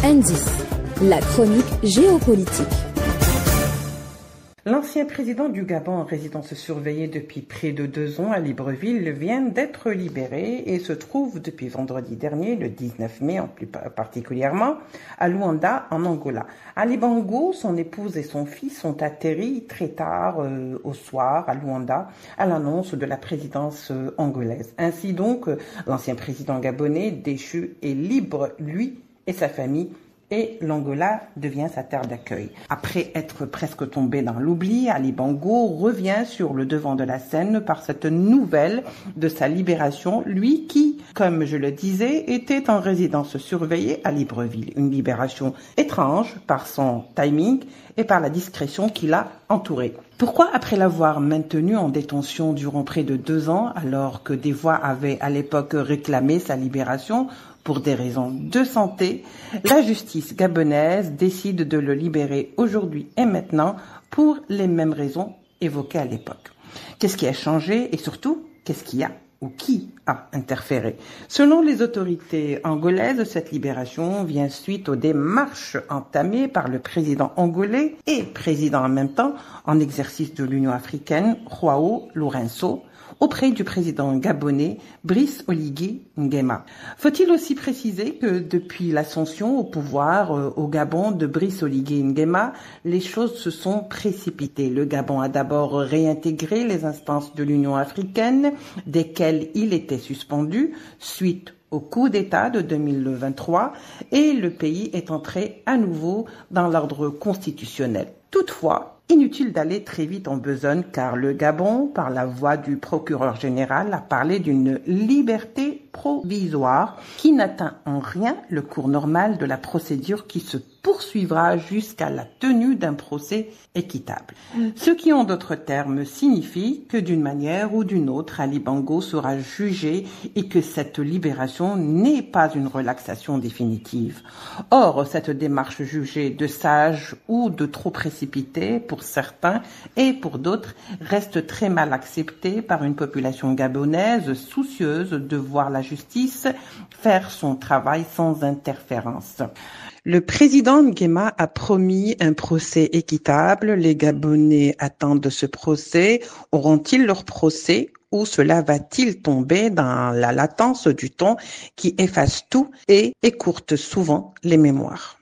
Indice, la chronique géopolitique. L'ancien président du Gabon en résidence surveillée depuis près de 2 ans à Libreville vient d'être libéré et se trouve depuis vendredi dernier, le 19 mai plus particulièrement, à Luanda en Angola. Ali Bongo, son épouse et son fils sont atterris très tard au soir à Luanda à l'annonce de la présidence angolaise. Ainsi donc, l'ancien président gabonais déchu est libre, lui et sa famille, et l'Angola devient sa terre d'accueil. Après être presque tombé dans l'oubli, Ali Bongo revient sur le devant de la scène par cette nouvelle de sa libération, lui qui, comme je le disais, était en résidence surveillée à Libreville. Une libération étrange par son timing et par la discrétion qui l'a entouré. Pourquoi, après l'avoir maintenu en détention durant près de 2 ans, alors que des voix avaient à l'époque réclamé sa libération, pour des raisons de santé, la justice gabonaise décide de le libérer aujourd'hui et maintenant pour les mêmes raisons évoquées à l'époque. Qu'est-ce qui a changé et surtout, qu'est-ce qui a ou qui a interféré? Selon les autorités angolaises, cette libération vient suite aux démarches entamées par le président angolais et président en même temps en exercice de l'Union africaine, João Lourenço, auprès du président gabonais Brice Oligui Nguema. Faut-il aussi préciser que depuis l'ascension au pouvoir au Gabon de Brice Oligui Nguema, les choses se sont précipitées. Le Gabon a d'abord réintégré les instances de l'Union africaine, desquelles il était suspendu, suite au coup d'État de 2023, et le pays est entré à nouveau dans l'ordre constitutionnel. Toutefois, inutile d'aller très vite en besogne car le Gabon, par la voix du procureur général, a parlé d'une liberté provisoire qui n'atteint en rien le cours normal de la procédure qui se poursuivra jusqu'à la tenue d'un procès équitable. Ce qui, en d'autres termes, signifie que d'une manière ou d'une autre, Ali Bongo sera jugé et que cette libération n'est pas une relaxation définitive. Or, cette démarche jugée de sage ou de trop précipitée pour certains et pour d'autres reste très mal acceptée par une population gabonaise soucieuse de voir la justice faire son travail sans interférence. Le président Nguema a promis un procès équitable. Les Gabonais attendent ce procès. Auront-ils leur procès ou cela va-t-il tomber dans la latence du temps qui efface tout et écourte souvent les mémoires?